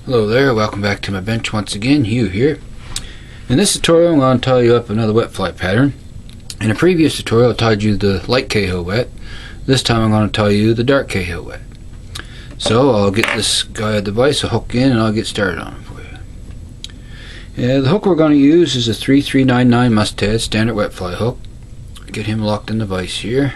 Hello there, welcome back to my bench once again. Hugh here. In this tutorial I'm going to tie you up another wet fly pattern. In a previous tutorial I tied you the light cahill wet. This time I'm going to tie you the dark cahill wet. So I'll get this guy a device, a hook in, and I'll get started on it for you. The hook we're going to use is a 3399 mustad standard wet fly hook. Get him locked in the vise here.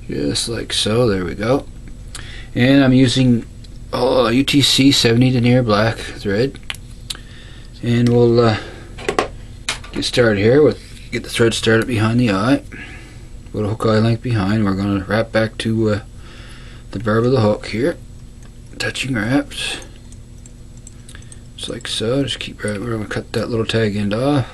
Just like so, there we go. And I'm using UTC 70 denier black thread, and we'll get started here with get the thread started behind the eye, put a hook eye length behind. We're going to wrap back to the barb of the hook here, touching wraps just like so. Just keep right, we're going to cut that little tag end off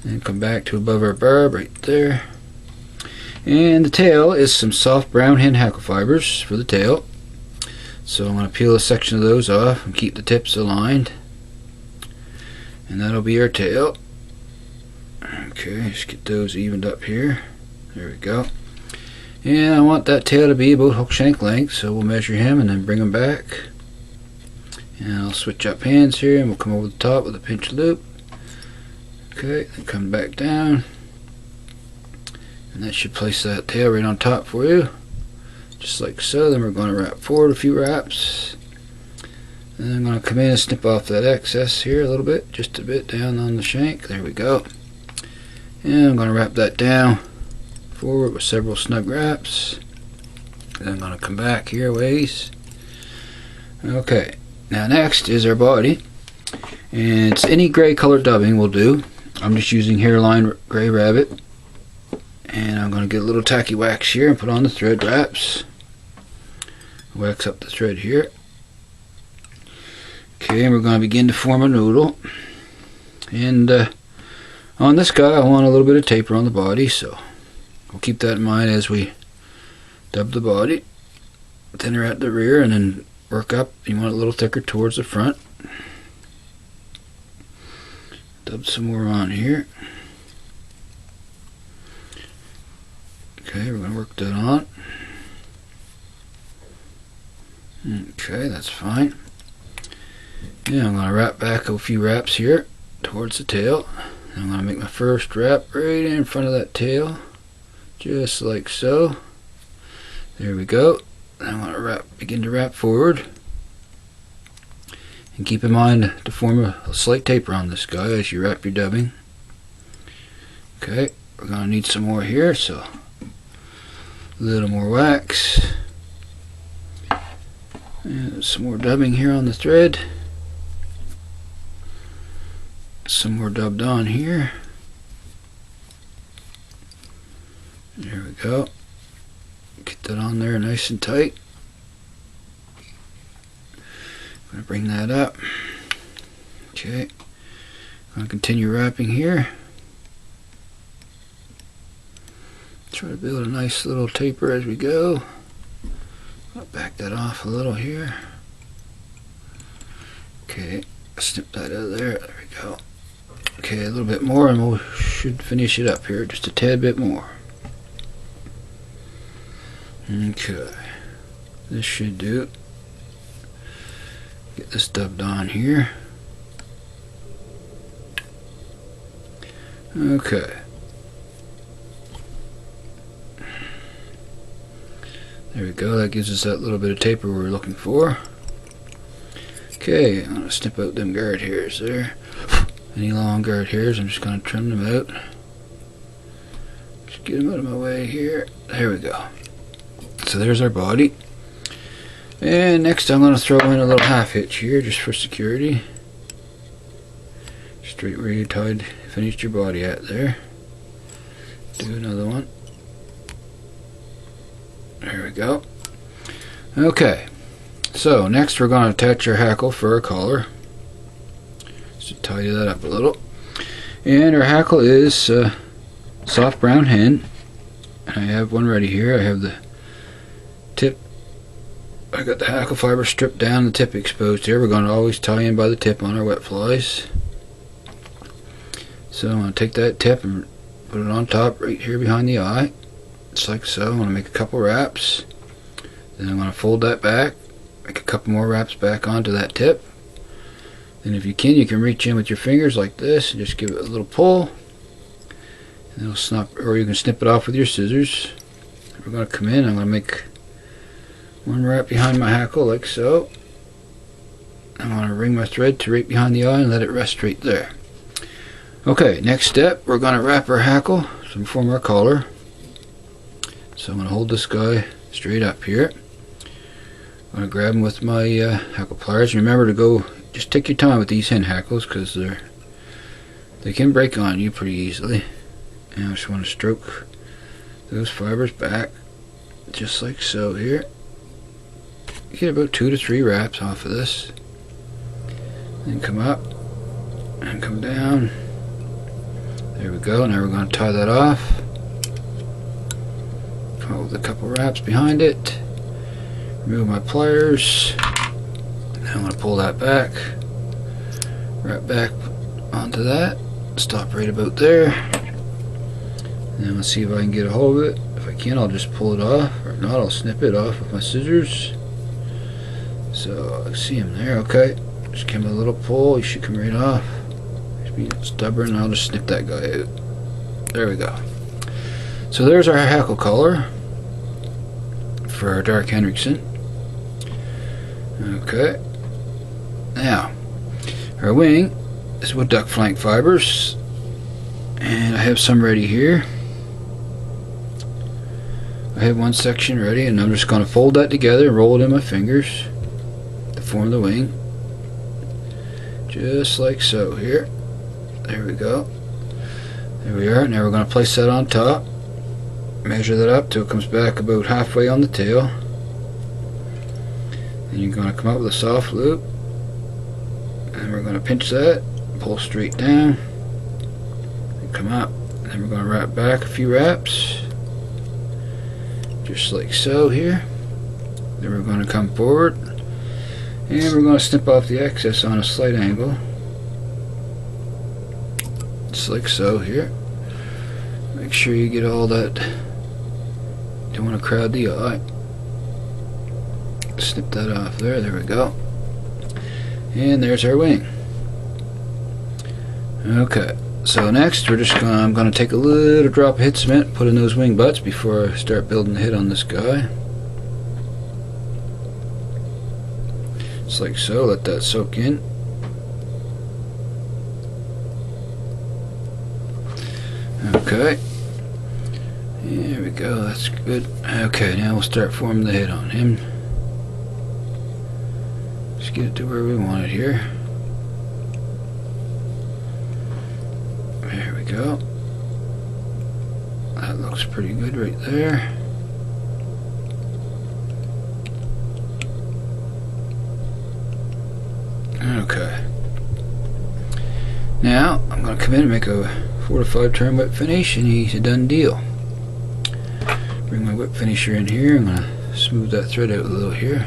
and come back to above our barb right there. And the tail is some soft brown hen hackle fibers for the tail. So I'm going to peel a section of those off and keep the tips aligned, and that'll be our tail. Okay, just get those evened up here. There we go. And I want that tail to be about hook shank length, so we'll measure him and then bring him back. And I'll switch up hands here, and we'll come over the top with a pinch loop. Okay, then come back down, and that should place that tail right on top for you. Just like so. Then we're going to wrap forward a few wraps, and I'm going to come in and snip off that excess here a little bit, just a bit down on the shank. There we go. And I'm going to wrap that down forward with several snug wraps. Then I'm going to come back here a ways. Okay, now next is our body, and it's any gray color dubbing will do. I'm just using hairline gray rabbit, and I'm going to get a little tacky wax here and put on the thread wraps. Wax up the thread here. Okay, and we're going to begin to form a noodle. And on this guy I want a little bit of taper on the body, so we'll keep that in mind as we dub the body. Thinner at the rear, and then work up. You want it a little thicker towards the front. Dub some more on here. Okay, we're going to work that on. Okay, that's fine. Yeah, I'm going to wrap back a few wraps here towards the tail. I'm going to make my first wrap right in front of that tail, just like so. There we go. I'm going to begin to wrap forward. And keep in mind to form a slight taper on this guy as you wrap your dubbing. Okay, we're going to need some more here, so a little more wax, and some more dubbing here on the thread, some more dubbed on here. There we go. Get that on there nice and tight. I'm going to bring that up. Okay, I'm going to continue wrapping here. Try to build a nice little taper as we go. I'll back that off a little here. Okay, snip that out of there. There we go. Okay, a little bit more, and we should finish it up here. Just a tad bit more. Okay, this should do. Get this dubbed on here. Okay. There we go, that gives us that little bit of taper we're looking for. Okay, I'm going to snip out them guard hairs there. Any long guard hairs, I'm just going to trim them out. Just get them out of my way here. There we go. So there's our body. And next I'm going to throw in a little half hitch here just for security. Straight where you finished your body at there. Do another one. There we go. Okay, so next we're going to attach our hackle for our collar. Just to tidy that up a little. And our hackle is soft brown hen. I have one ready here. I have the tip. I got the hackle fiber stripped down, the tip exposed here. We're going to always tie in by the tip on our wet flies. So I'm going to take that tip and put it on top right here behind the eye. Just like so. I'm going to make a couple wraps. Then I'm going to fold that back Make a couple more wraps back onto that tip. And if you can reach in with your fingers like this and just give it a little pull. And it'll snap, or you can snip it off with your scissors. We're going to come in. I'm going to make one wrap behind my hackle like so. I'm going to wring my thread to right behind the eye and let it rest right there. Okay, next step, we're going to wrap our hackle to form our collar. So I'm going to hold this guy straight up here. I'm going to grab him with my hackle pliers. Remember to go, just take your time with these hen hackles because they can break on you pretty easily. And I just want to stroke those fibers back just like so here. You get about 2 to 3 wraps off of this. Then come up and come down. There we go. Now we're going to tie that off. Come up with a couple wraps behind it. Remove my pliers. Now I'm going to pull that back. Wrap back onto that. Stop right about there. And then let's see if I can get a hold of it. If I can, I'll just pull it off. Or if not, I'll snip it off with my scissors. So I see him there. Okay. Just give him a little pull. He should come right off. Just be stubborn. I'll just snip that guy out. There we go. So there's our hackle collar for our dark Henriksen. Okay. Now, our wing is with duck flank fibers. And I have some ready here. I have one section ready, and I'm just going to fold that together and roll it in my fingers to form the wing. Just like so here. There we go. There we are. Now we're going to place that on top. Measure that up till it comes back about halfway on the tail. Then you're going to come up with a soft loop. And we're going to pinch that, pull straight down, and come up. And then we're going to wrap back a few wraps. Just like so here. Then we're going to come forward. And we're going to snip off the excess on a slight angle. Just like so here. Make sure you get all that. Don't want to crowd the eye. Snip that off there. There we go. And there's our wing. Okay. So next I'm going to take a little drop of hit cement, put in those wing butts before I start building the head on this guy. Just like so. Let that soak in. Okay. There we go. That's good. Okay, now we'll start forming the head on him. Just get it to where we want it here. There we go. That looks pretty good right there. Okay. Now I'm going to come in and make a 4 to 5 turn whip finish, and he's a done deal. Bring my whip finisher in here. I'm going to smooth that thread out a little here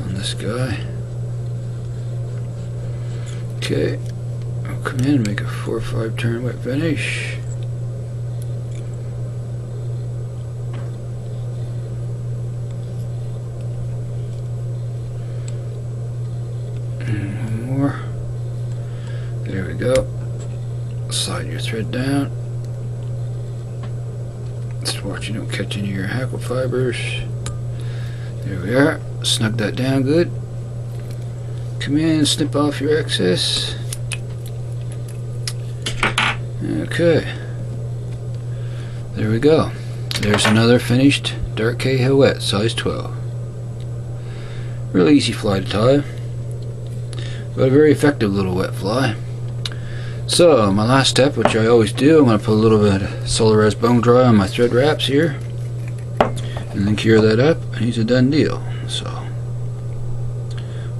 on this guy. Okay. I'll come in and make a 4 or 5 turn whip finish. And one more. There we go. Slide your thread down. Just watch you don't catch any of your hackle fibers. There we are. Snug that down good. Come in, snip off your excess. Okay. There we go. There's another finished dark cahill wet, size 12. Really easy fly to tie, but a very effective little wet fly. So my last step, which I always do, I'm going to put a little bit of Solares bone dry on my thread wraps here, and then cure that up, and he's a done deal. So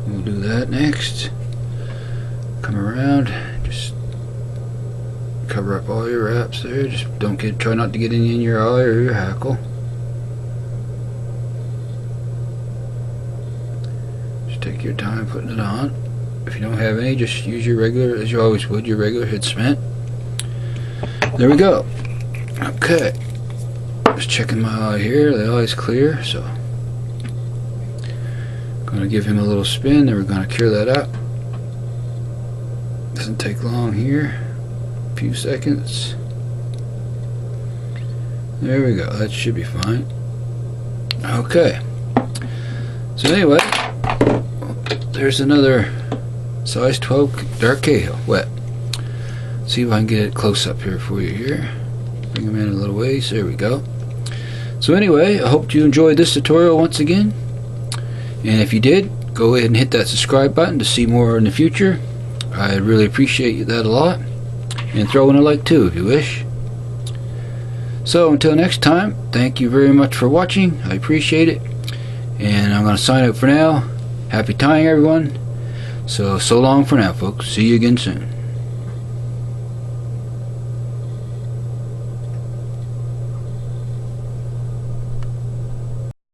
we'll do that next. Come around, just cover up all your wraps there. Just try not to get any in your eye or your hackle. Just take your time putting it on. If you don't have any, just use your regular, as you always would, your regular head cement. There we go. Okay. Just checking my eye here. The eye's clear, so Gonna give him a little spin, then we're gonna cure that up. Doesn't take long here. A few seconds. There we go. That should be fine. Okay. So anyway, there's another size 12 dark cahill wet. See if I can get it close up here for you here. Bring them in a little ways. There we go. So anyway, I hope you enjoyed this tutorial once again. And if you did, go ahead and hit that subscribe button to see more in the future. I really appreciate that a lot. And throw in a like too if you wish. So until next time, thank you very much for watching. I appreciate it. And I'm going to sign out for now. Happy tying, everyone. So long for now, folks. See you again soon.